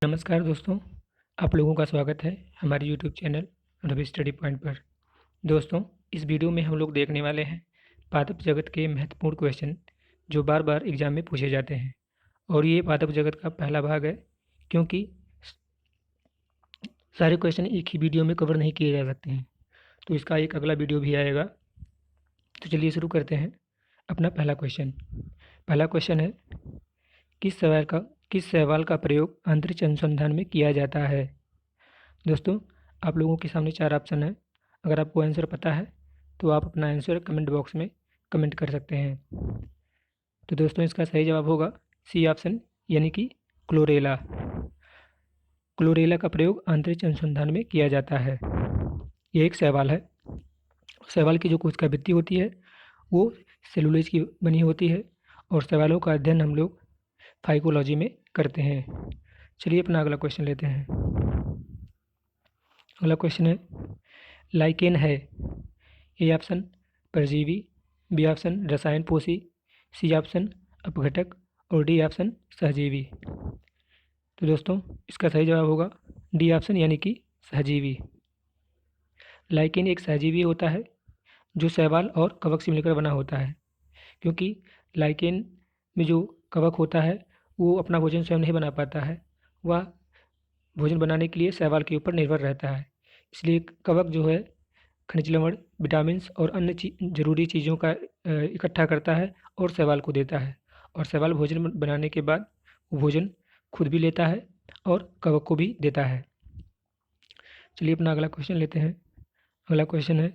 नमस्कार दोस्तों, आप लोगों का स्वागत है हमारे YouTube channel Ravi study point पर। दोस्तों, इस वीडियो में हम लोग देखने वाले हैं पादप जगत के महत्वपूर्ण क्वेश्चन जो बार बार एग्जाम में पूछे जाते हैं। और ये पादप जगत का पहला भाग है, क्योंकि सारे क्वेश्चन एक ही वीडियो में कवर नहीं किए जा सकते हैं, तो इसका एक अगला वीडियो भी आएगा। तो चलिए शुरू करते हैं अपना पहला क्वेश्चन। पहला क्वेश्चन है, किस सवाल का प्रयोग अंतरिक्ष अनुसंधान में किया जाता है। दोस्तों, आप लोगों के सामने 4 ऑप्शन हैं। अगर आपको आंसर पता है तो आप अपना आंसर कमेंट बॉक्स में कमेंट कर सकते हैं। तो दोस्तों, इसका सही जवाब होगा सी ऑप्शन, यानी कि क्लोरेला। क्लोरेला का प्रयोग अंतरिक्ष अनुसंधान में किया जाता है। ये एक शैवाल है। शैवाल की जो कोशिकाभित्ति होती है वो सेलुलोज की बनी होती है, और शैवालों का अध्ययन हम लोग फाइकोलॉजी में करते हैं। चलिए अपना अगला क्वेश्चन लेते हैं। अगला क्वेश्चन है, लाइकेन है। ए ऑप्शन परजीवी, बी ऑप्शन रसायन पोषी, सी ऑप्शन अपघटक और डी ऑप्शन सहजीवी। तो दोस्तों, इसका सही जवाब होगा डी ऑप्शन, यानी कि सहजीवी। लाइकेन एक सहजीवी होता है जो शैवाल और कवक से मिलकर बना होता है, क्योंकि लाइकेन में जो कवक होता है वो अपना भोजन स्वयं नहीं बना पाता है। वह भोजन बनाने के लिए शैवाल के ऊपर निर्भर रहता है। इसलिए कवक जो है खनिज लवण, विटामिन्स और अन्य जरूरी चीज़ों का इकट्ठा करता है और शैवाल को देता है, और शैवाल भोजन बनाने के बाद वो भोजन खुद भी लेता है और कवक को भी देता है। चलिए अपना अगला क्वेश्चन लेते हैं। अगला क्वेश्चन है,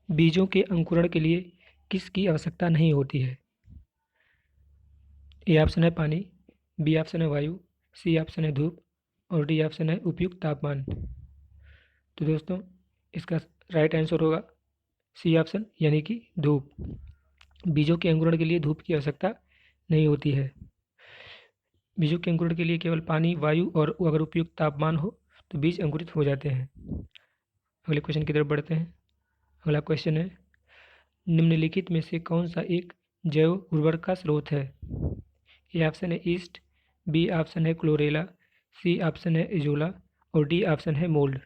बीजों के अंकुरण के लिए किसकी आवश्यकता नहीं होती है। ए ऑप्शन है पानी, बी ऑप्शन है वायु, सी ऑप्शन है धूप और डी ऑप्शन है उपयुक्त तापमान। तो दोस्तों, इसका राइट आंसर होगा सी ऑप्शन, यानी कि धूप। बीजों के अंकुरण के लिए धूप की आवश्यकता नहीं होती है। बीजों के अंकुरण के लिए केवल पानी, वायु और अगर उपयुक्त तापमान हो तो बीज अंकुरित हो जाते हैं। अगले क्वेश्चन की तरफ बढ़ते हैं। अगला क्वेश्चन है, निम्नलिखित में से कौन सा एक जैव उर्वरक का स्रोत है। ए ऑप्शन है ईस्ट, बी ऑप्शन है क्लोरेला, सी ऑप्शन है एजोला और डी ऑप्शन है मोल्ड।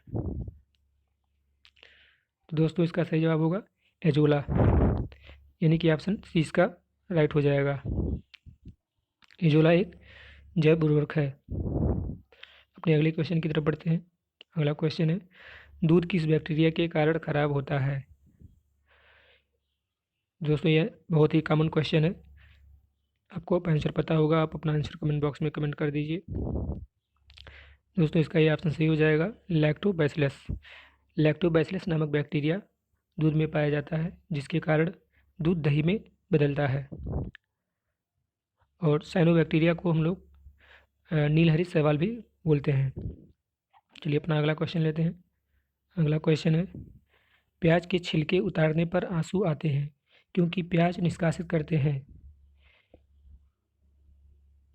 तो दोस्तों, इसका सही जवाब होगा एजोला, यानी कि ऑप्शन सी इसका राइट हो जाएगा। एजोला एक जैव उर्वरक है। अपने अगले क्वेश्चन की तरफ बढ़ते हैं। अगला क्वेश्चन है, दूध किस बैक्टीरिया के कारण खराब होता है। दोस्तों, यह बहुत ही कॉमन क्वेश्चन है। आपको आंसर पता होगा, आप अपना आंसर कमेंट बॉक्स में कमेंट कर दीजिए। दोस्तों, इसका ये ऑप्शन सही हो जाएगा लैक्टोबैसिलस। लैक्टोबैसिलस नामक बैक्टीरिया दूध में पाया जाता है, जिसके कारण दूध दही में बदलता है। और साइनोबैक्टीरिया को हम लोग नीलहरित शैवाल भी बोलते हैं। चलिए अपना अगला क्वेश्चन लेते हैं। अगला क्वेश्चन है, प्याज के छिलके उतारने पर आंसू आते हैं क्योंकि प्याज निष्कासित करते हैं।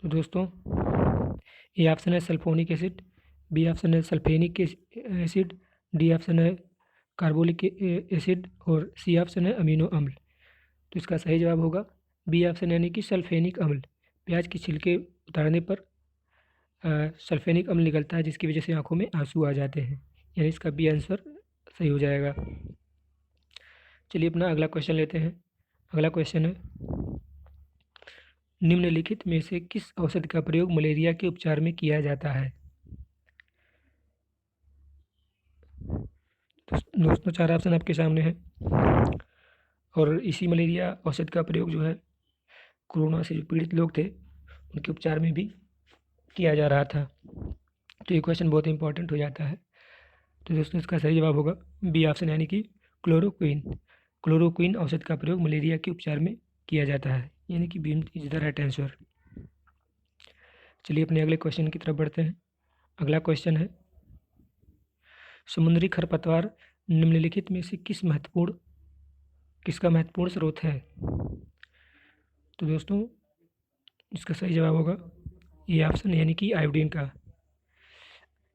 तो दोस्तों, ए ऑप्शन है सल्फोनिक एसिड, बी ऑप्शन है सल्फेनिक एसिड, डी ऑप्शन है कार्बोलिक एसिड और सी ऑप्शन है अमीनो अम्ल। तो इसका सही जवाब होगा बी ऑप्शन, यानी कि सल्फेनिक अम्ल। प्याज के छिलके उतारने पर सल्फेनिक अम्ल निकलता है, जिसकी वजह से आंखों में आंसू आ जाते हैं, यानी इसका बी आंसर सही हो जाएगा। चलिए अपना अगला क्वेश्चन लेते हैं। अगला क्वेश्चन है, निम्नलिखित में से किस औषधि का प्रयोग मलेरिया के उपचार में किया जाता है। दोस्तों, 4 ऑप्शन आपके सामने हैं, और इसी मलेरिया औषधि का प्रयोग जो है कोरोना से जो पीड़ित लोग थे उनके उपचार में भी किया जा रहा था। तो ये क्वेश्चन बहुत इंपॉर्टेंट हो जाता है। तो दोस्तों, इसका सही जवाब होगा बी ऑप्शन, यानी कि क्लोरोक्विन। क्लोरोक्विन औषधि का प्रयोग मलेरिया के उपचार में किया जाता है, यानी कि B is the right answer. चलिए अपने अगले क्वेश्चन की तरफ बढ़ते हैं। अगला क्वेश्चन है, समुद्री खरपतवार निम्नलिखित में से किसका महत्वपूर्ण स्रोत है। तो दोस्तों, इसका सही जवाब होगा ये ऑप्शन, यानी कि आयोडीन का।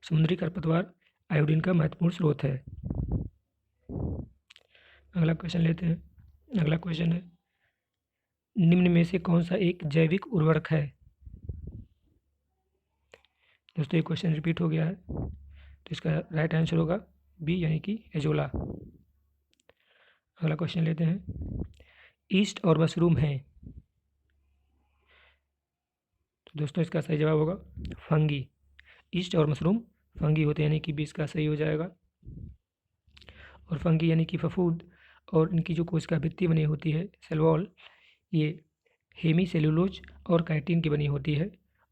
समुद्री खरपतवार आयोडीन का महत्वपूर्ण स्रोत है। अगला क्वेश्चन लेते हैं। अगला क्वेश्चन है, निम्न में से कौन सा एक जैविक उर्वरक है। दोस्तों ये क्वेश्चन रिपीट हो गया है, तो इसका राइट आंसर होगा बी यानी कि एजोला। अगला क्वेश्चन लेते हैं, ईस्ट और मशरूम है, तो दोस्तों इसका सही जवाब होगा फंगी। ईस्ट और मशरूम फंगी होते हैं, यानी कि बी इसका सही हो जाएगा। और फंगी यानी कि फफूंद, और इनकी जो कोशिका भित्ति बनी होती है सेल वॉल, ये हेमी सेलुलोज और काइटिन की बनी होती है,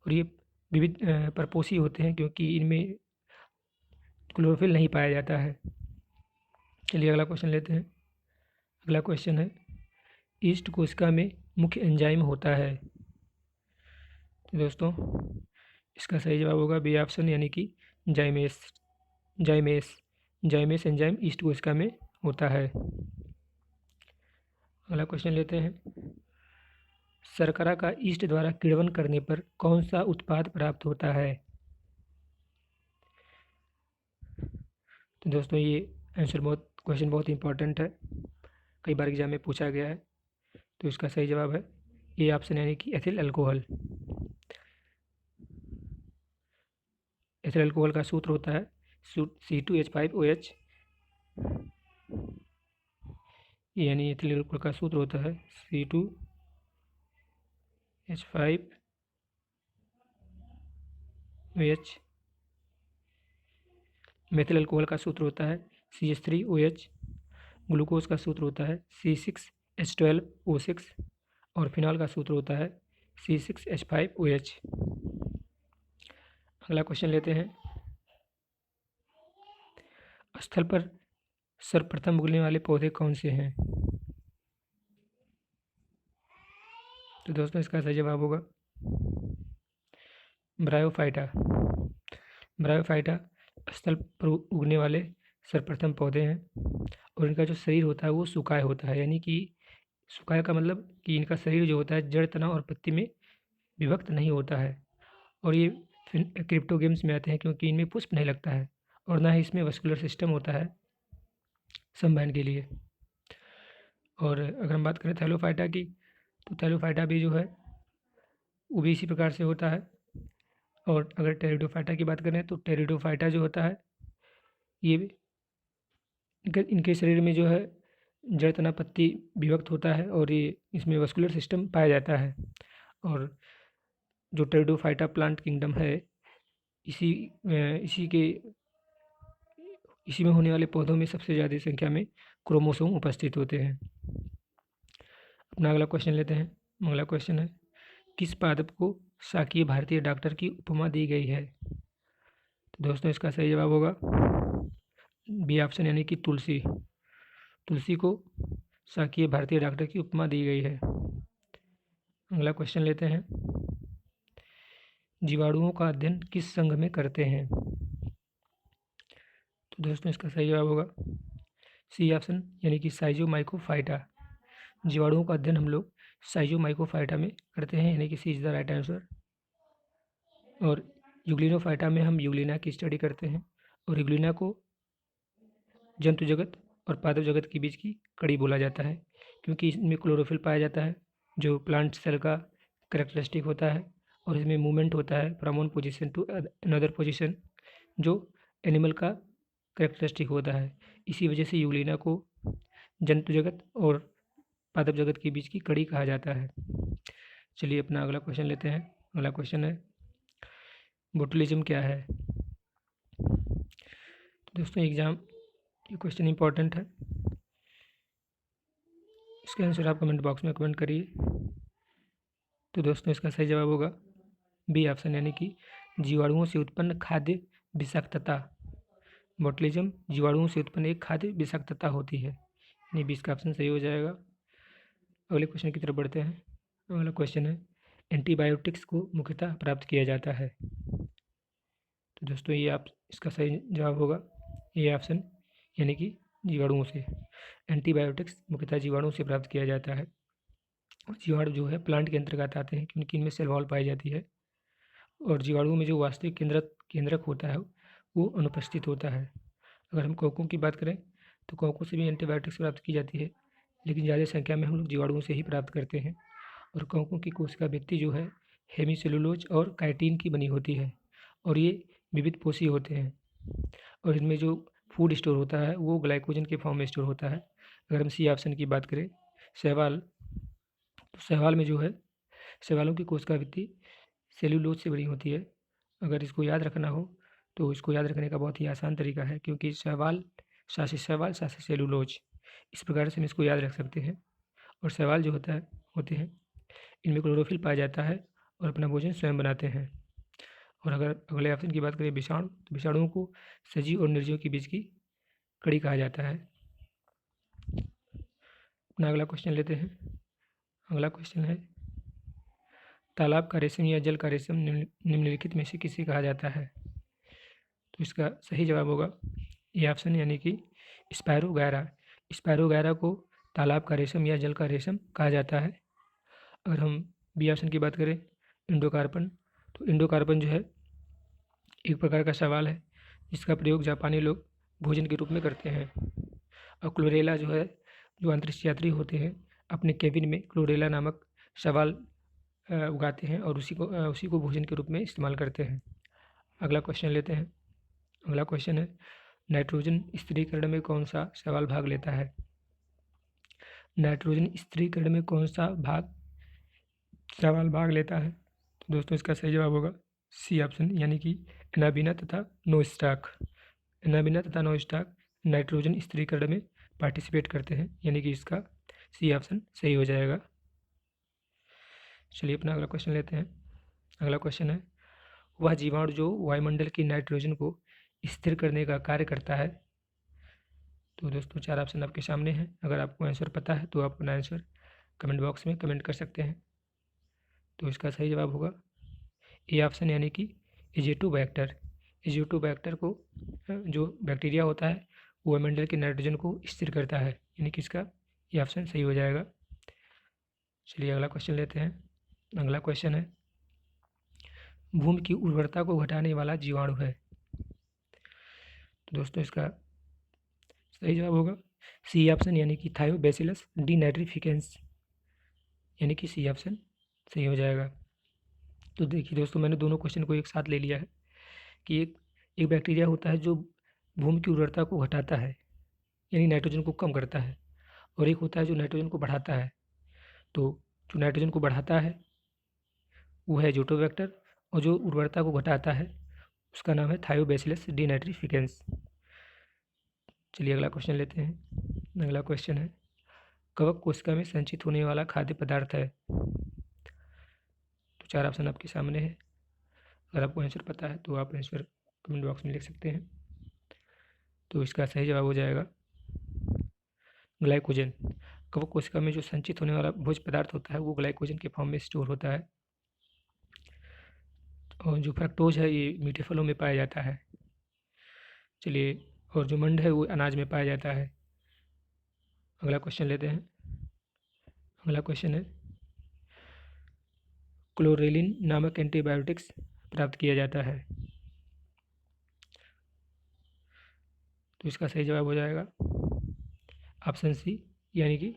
और ये विविध परपोषी होते हैं क्योंकि इनमें क्लोरोफिल नहीं पाया जाता है। चलिए अगला क्वेश्चन लेते हैं। अगला क्वेश्चन है, ईस्ट कोशिका में मुख्य एंजाइम होता है, तो दोस्तों इसका सही जवाब होगा बी ऑप्शन यानी कि zymase. Zymase zymase enzyme east कोशिका में होता है। अगला क्वेश्चन लेते हैं, शर्करा का ईस्ट द्वारा किण्वन करने पर कौन सा उत्पाद प्राप्त होता है, तो दोस्तों ये क्वेश्चन बहुत इंपॉर्टेंट है, कई बार एग्जाम में पूछा गया है। तो इसका सही जवाब है ए ऑप्शन यानी कि एथिल अल्कोहल। एथिल अल्कोहल का सूत्र होता है C2H5OH, यानी एथिल अल्कोहल का सूत्र होता है C2H5OH। मेथिल अल्कोहल का सूत्र होता है CH3OH। ग्लूकोज का सूत्र होता है C6H12O6, और फिनॉल का सूत्र होता है C6H5OH। अगला क्वेश्चन लेते हैं, स्थल पर सर्वप्रथम उगने वाले पौधे कौन से हैं, तो दोस्तों इसका सही जवाब होगा ब्रायोफाइटा। ब्रायोफाइटा स्थल पर उगने वाले सर्वप्रथम पौधे हैं, और इनका जो शरीर होता है वो सुकाय होता है, यानी कि सुकाय का मतलब कि इनका शरीर जो होता है जड़, तना और पत्ती में विभक्त नहीं होता है। और ये क्रिप्टोगेम्स में आते हैं क्योंकि इनमें पुष्प नहीं लगता है, और ना ही इसमें वस्कुलर सिस्टम होता है संवहन के लिए। और अगर हम बात करें थैलोफाइटा की, तो थैलोफाइटा भी जो है वो भी इसी प्रकार से होता है। और अगर टेरिडोफाइटा की बात करें तो टेरिडोफाइटा जो होता है ये इनके शरीर में जो है जड़, तना, पत्ती विभक्त होता है, और ये इसमें वस्कुलर सिस्टम पाया जाता है। और जो टेरिडोफाइटा प्लांट किंगडम है, इसी इसी के इसी में होने वाले पौधों में सबसे ज़्यादा संख्या में क्रोमोसोम उपस्थित होते हैं। अपना अगला क्वेश्चन लेते हैं। अगला क्वेश्चन है, किस पादप को शाकीय भारतीय डॉक्टर की उपमा दी गई है, तो दोस्तों इसका सही जवाब होगा बी ऑप्शन यानी कि तुलसी। तुलसी को शाकीय भारतीय डॉक्टर की उपमा दी गई है। अगला क्वेश्चन लेते हैं, जीवाणुओं का अध्ययन किस संघ में करते हैं, तो दोस्तों इसका सही जवाब होगा सी ऑप्शन यानी कि साइजोमाइकोफाइटा। जीवाणुओं का अध्ययन हम लोग साइजोमाइकोफाइटा में करते हैं, यानी कि सी इज द राइट आंसर। और यूग्लिनोफाइटा में हम यूग्लिना की स्टडी करते हैं, और यूग्लिना को जंतु जगत और पादप जगत के बीच की कड़ी बोला जाता है क्योंकि इसमें क्लोरोफिल पाया जाता है जो प्लांट सेल का करेक्टरिस्टिक होता है, और इसमें मूवमेंट होता है from one position to another position जो एनिमल का करेक्टरिस्टिक होता है। इसी वजह से यूग्लिना को जंतु जगत और पादप जगत के बीच की कड़ी कहा जाता है। चलिए अपना अगला क्वेश्चन लेते हैं। अगला क्वेश्चन है, बोटुलिज्म क्या है, तो दोस्तों एग्जाम ये क्वेश्चन इंपॉर्टेंट है, इसका आंसर आप कमेंट बॉक्स में कमेंट करिए। तो दोस्तों इसका सही जवाब होगा बी ऑप्शन यानी कि जीवाणुओं से उत्पन्न खाद्य विषाक्तता। बोटुलिज्म जीवाणुओं से उत्पन्न एक खाद्य विषाक्तता होती है, यानी बी इसका ऑप्शन सही हो जाएगा। अगले क्वेश्चन की तरफ बढ़ते हैं। अगला क्वेश्चन है, एंटीबायोटिक्स को मुख्यतः प्राप्त किया जाता है, तो दोस्तों ये आप इसका सही जवाब होगा ये ऑप्शन यानी कि जीवाणुओं से। एंटीबायोटिक्स मुख्यतः जीवाणुओं से प्राप्त किया जाता है, और जीवाणु जो है प्लांट के अंतर्गत आते हैं क्योंकि इनमें सेल वॉल पाई जाती है, और जीवाणुओं में जो वास्तविक केंद्रक होता है वो अनुपस्थित होता है। अगर हम कोकों की बात करें तो कोकों से भी एंटीबायोटिक्स प्राप्त की जाती है, लेकिन ज़्यादा संख्या में हम लोग जीवाणुओं से ही प्राप्त करते हैं। और कोकों की कोशिका भित्ति जो है हेमीसेलुलोज और काइटिन की बनी होती है, और ये विविध पोषी होते हैं और इनमें जो फूड स्टोर होता है वो ग्लाइकोजन के फॉर्म में स्टोर होता है। अगर हम सी ऑप्शन की बात करें शैवाल, तो शैवाल में जो है शैवालों की कोशिका भित्ति सेल्यूलोज से बनी होती है। अगर इसको याद रखना हो तो इसको याद रखने का बहुत ही आसान तरीका है, क्योंकि शैवाल शासी सेल्यूलोज, इस प्रकार से हम इसको याद रख सकते हैं। और शैवाल जो होते हैं इनमें क्लोरोफिल पाया जाता है और अपना भोजन स्वयं बनाते हैं। और अगर अगले ऑप्शन की बात करें विषाणु, तो विषाणुओं को सजीव और निर्जीव के बीच की कड़ी कहा जाता है। अपना अगला क्वेश्चन लेते हैं। अगला क्वेश्चन है तालाब का रेशम या जल का रेशम निम्नलिखित में से किसे कहा जाता है? तो इसका सही जवाब होगा ए ऑप्शन, यानी कि स्पायरोगैरा। स्पायरोगैरा को तालाब का रेशम या जल का रेशम कहा जाता है। अगर हम बी ऑप्शन की बात करें इंडोकार्पन, तो इंडोकार्पन जो है एक प्रकार का शैवाल है जिसका प्रयोग जापानी लोग भोजन के रूप में करते हैं। और क्लोरेला जो है, जो अंतरिक्ष यात्री होते हैं अपने केबिन में क्लोरेला नामक शैवाल उगाते हैं और उसी को भोजन के रूप में इस्तेमाल करते हैं। अगला क्वेश्चन लेते हैं। अगला क्वेश्चन है नाइट्रोजन स्थिरीकरण में कौन सा शैवाल भाग लेता है? नाइट्रोजन स्थिरीकरण में कौन सा शैवाल भाग लेता है? तो दोस्तों इसका सही जवाब होगा सी ऑप्शन, यानी कि एनाबीना तथा नोस्टाक। एनाबीना तथा नोस्टाक नाइट्रोजन स्थिरीकरण में पार्टिसिपेट करते हैं, यानी कि इसका सी ऑप्शन सही हो जाएगा। चलिए अपना अगला क्वेश्चन लेते हैं। अगला क्वेश्चन है वह जीवाणु जो वायुमंडल की नाइट्रोजन को स्थिर करने का कार्य करता है? तो दोस्तों 4 ऑप्शन आपके सामने हैं। अगर आपको आंसर पता है तो आप अपना आंसर कमेंट बॉक्स में कमेंट कर सकते हैं। तो इसका सही जवाब होगा ए ऑप्शन, यानी कि एजेटोबैक्टर। एजेटोबैक्टर को जो बैक्टीरिया होता है वो वायुमंडल की नाइट्रोजन को स्थिर करता है, यानी कि इसका ये ऑप्शन सही हो जाएगा। चलिए अगला क्वेश्चन लेते हैं। अगला क्वेश्चन है भूमि की उर्वरता को घटाने वाला जीवाणु है? तो दोस्तों इसका सही जवाब होगा सी ऑप्शन, यानी कि थायोबैसिलस डीनाइट्रिफिकेंस, यानी कि सी ऑप्शन सही हो जाएगा। तो देखिए दोस्तों मैंने दोनों क्वेश्चन को एक साथ ले लिया है कि एक बैक्टीरिया होता है जो भूमि की उर्वरता को घटाता है, यानी नाइट्रोजन को कम करता है, और एक होता है जो नाइट्रोजन को बढ़ाता है। तो जो नाइट्रोजन को बढ़ाता है वो है एज़ोटोबैक्टर, और जो उर्वरता को घटाता है उसका नाम है थायोबैसिलस डीनाइट्रिफिकेंस। चलिए अगला क्वेश्चन लेते हैं। अगला क्वेश्चन है कवक कोशिका में संचित होने वाला खाद्य पदार्थ है? तो 4 ऑप्शन आपके सामने है। अगर आपको आंसर पता है तो आप आंसर कमेंट बॉक्स में लिख सकते हैं। तो इसका सही जवाब हो जाएगा ग्लाइकोजन। कवक कोशिका में जो संचित होने वाला भोज्य पदार्थ होता है वो ग्लाइकोजन के फॉर्म में स्टोर होता है। और जो फ्रक्टोज है ये मीठे फलों में पाया जाता है। चलिए, और जो मंड है वो अनाज में पाया जाता है। अगला क्वेश्चन लेते हैं। अगला क्वेश्चन है क्लोरेलिन नामक एंटीबायोटिक्स प्राप्त किया जाता है? तो इसका सही जवाब हो जाएगा ऑप्शन सी, यानी कि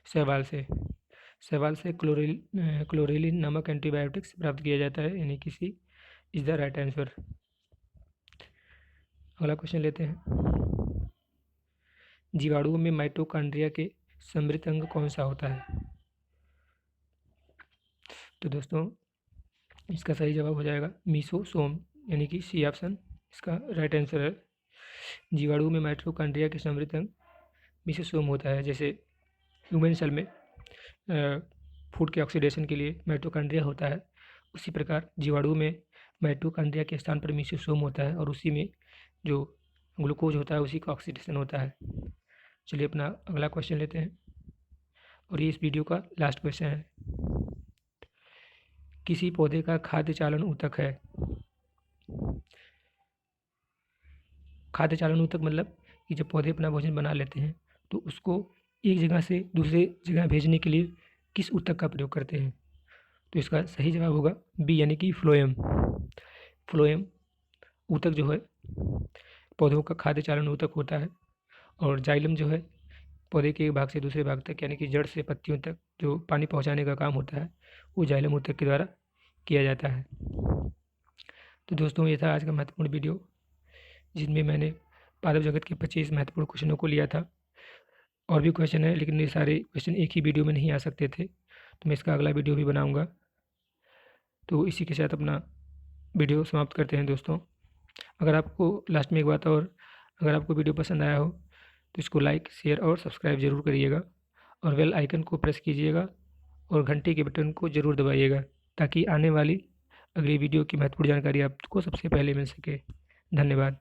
शैवाल से। शैवाल से क्लोरेलिन नामक एंटीबायोटिक्स प्राप्त किया जाता है, यानी कि सी इज द राइट आंसर। अगला क्वेश्चन लेते हैं। जीवाणुओं में माइटोकॉन्ड्रिया के समृद्ध अंग कौन सा होता है? तो दोस्तों इसका सही जवाब हो जाएगा मीसोसोम, यानी कि सी ऑप्शन इसका राइट आंसर है। जीवाणुओं में माइटोकॉन्ड्रिया के समृद्ध अंग मीसोसोम होता है। जैसे ह्यूमन सेल में फूड के ऑक्सीडेशन के लिए माइटोकॉन्ड्रिया होता है, उसी प्रकार जीवाणु में माइटोकॉन्ड्रिया के स्थान पर मीसोसोम होता है और उसी में जो ग्लूकोज होता है उसी का ऑक्सीडेशन होता है। चलिए अपना अगला क्वेश्चन लेते हैं और ये इस वीडियो का लास्ट क्वेश्चन है। किसी पौधे का खाद्य चालन ऊतक है? खाद्य चालन ऊतक मतलब कि जब पौधे अपना भोजन बना लेते हैं तो उसको एक जगह से दूसरे जगह भेजने के लिए किस ऊतक का प्रयोग करते हैं? तो इसका सही जवाब होगा बी, यानी कि फ्लोएम। फ्लोएम ऊतक जो है पौधों का खाद्य चालन ऊतक होता है, और जाइलम जो है पौधे के एक भाग से दूसरे भाग तक, यानी कि जड़ से पत्तियों तक जो पानी पहुंचाने का काम होता है वो जाइलम ऊतक के द्वारा किया जाता है। तो दोस्तों ये था आज का महत्वपूर्ण वीडियो, जिसमें मैंने पादप जगत के 25 महत्वपूर्ण क्वेश्चनों को लिया था। और भी क्वेश्चन है, लेकिन ये सारे क्वेश्चन एक ही वीडियो में नहीं आ सकते थे, तो मैं इसका अगला वीडियो भी बनाऊँगा। तो इसी के साथ अपना वीडियो समाप्त करते हैं दोस्तों। अगर आपको लास्ट में एक बात और, अगर आपको वीडियो पसंद आया हो तो इसको लाइक, शेयर और सब्सक्राइब ज़रूर करिएगा, और बेल आइकन को प्रेस कीजिएगा और घंटी के बटन को ज़रूर दबाइएगा, ताकि आने वाली अगली वीडियो की महत्वपूर्ण जानकारी आपको सबसे पहले मिल सके। धन्यवाद।